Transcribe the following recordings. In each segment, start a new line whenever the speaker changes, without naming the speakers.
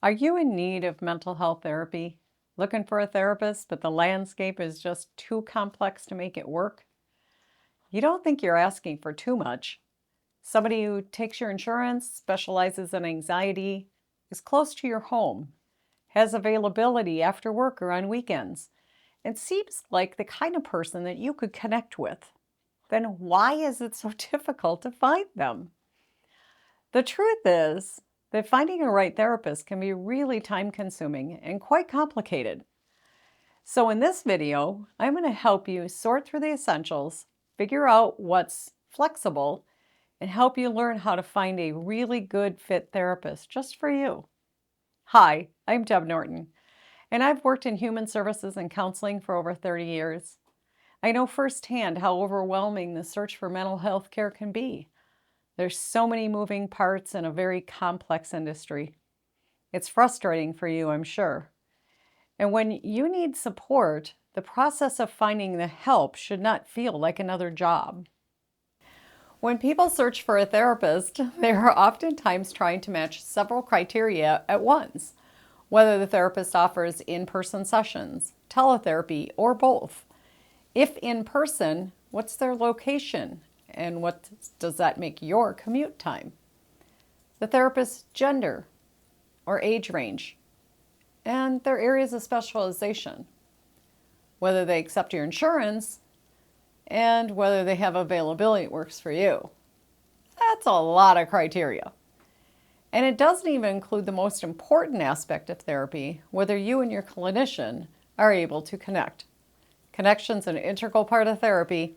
Are you in need of mental health therapy? Looking for a therapist, but the landscape is just too complex to make it work? You don't think you're asking for too much. Somebody who takes your insurance, specializes in anxiety, is close to your home, has availability after work or on weekends, and seems like the kind of person that you could connect with. Then why is it so difficult to find them? The truth is that finding a right therapist can be really time consuming and quite complicated. So, in this video, I'm going to help you sort through the essentials, figure out what's flexible, and help you learn how to find a really good fit therapist just for you. Hi, I'm Deb Norton, and I've worked in human services and counseling for over 30 years. I know firsthand how overwhelming the search for mental health care can be. There's so many moving parts in a very complex industry. It's frustrating for you, I'm sure. And when you need support, the process of finding the help should not feel like another job. When people search for a therapist, they are oftentimes trying to match several criteria at once, whether the therapist offers in-person sessions, teletherapy, or both. If in person, what's their location? And what does that make your commute time? The therapist's gender or age range, and their areas of specialization, whether they accept your insurance, and whether they have availability that works for you. That's a lot of criteria. And it doesn't even include the most important aspect of therapy, whether you and your clinician are able to connect. Connection's an integral part of therapy.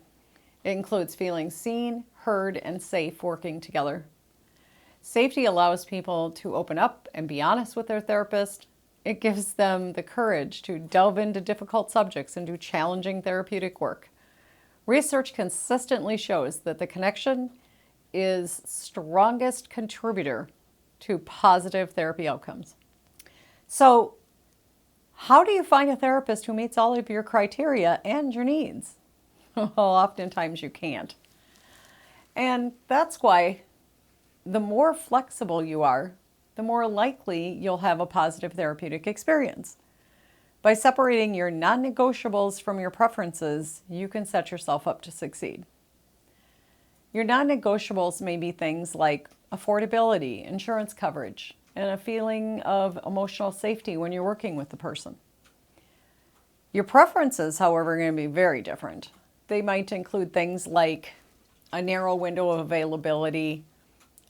It includes feeling seen, heard, and safe working together. Safety allows people to open up and be honest with their therapist. It gives them the courage to delve into difficult subjects and do challenging therapeutic work. Research consistently shows that the connection is strongest contributor to positive therapy outcomes. So, how do you find a therapist who meets all of your criteria and your needs? Well, oftentimes you can't. And that's why the more flexible you are, the more likely you'll have a positive therapeutic experience. By separating your non-negotiables from your preferences, you can set yourself up to succeed. Your non-negotiables may be things like affordability, insurance coverage, and a feeling of emotional safety when you're working with the person. Your preferences, however, are going to be very different. They might include things like a narrow window of availability,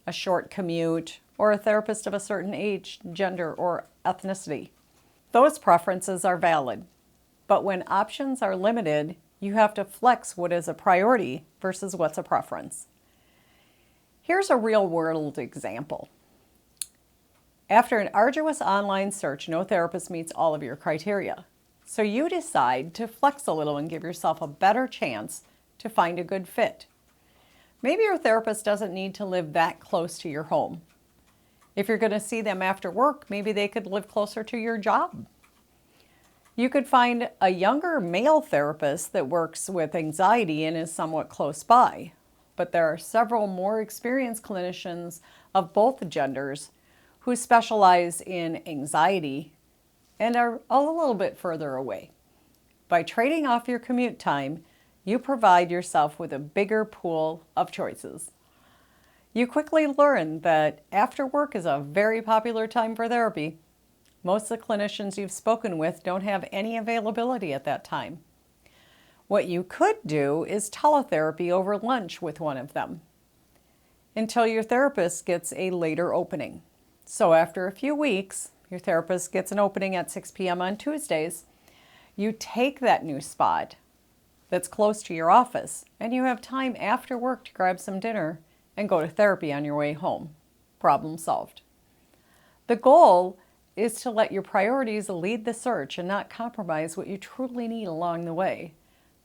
a short commute, or a therapist of a certain age, gender, or ethnicity. Those preferences are valid, but when options are limited, you have to flex what is a priority versus what's a preference. Here's a real-world example. After an arduous online search, no therapist meets all of your criteria. So you decide to flex a little and give yourself a better chance to find a good fit. Maybe your therapist doesn't need to live that close to your home. If you're going to see them after work, maybe they could live closer to your job. You could find a younger male therapist that works with anxiety and is somewhat close by. But there are several more experienced clinicians of both genders who specialize in anxiety and are a little bit further away. By trading off your commute time, you provide yourself with a bigger pool of choices. You quickly learn that after work is a very popular time for therapy. Most of the clinicians you've spoken with don't have any availability at that time. What you could do is teletherapy over lunch with one of them until your therapist gets a later opening. So after a few weeks, your therapist gets an opening at 6 p.m. on Tuesdays. You take that new spot that's close to your office, and you have time after work to grab some dinner and go to therapy on your way home. Problem solved. The goal is to let your priorities lead the search and not compromise what you truly need along the way.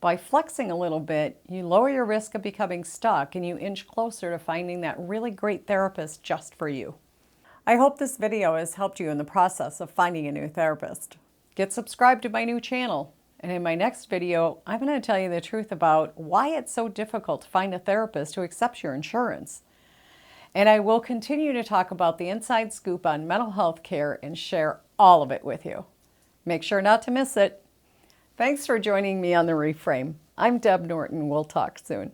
By flexing a little bit, you lower your risk of becoming stuck and you inch closer to finding that really great therapist just for you. I hope this video has helped you in the process of finding a new therapist. Get subscribed to my new channel, and in my next video, I'm going to tell you the truth about why it's so difficult to find a therapist who accepts your insurance. And I will continue to talk about the inside scoop on mental health care and share all of it with you. Make sure not to miss it. Thanks for joining me on The Reframe. I'm Deb Norton. We'll talk soon.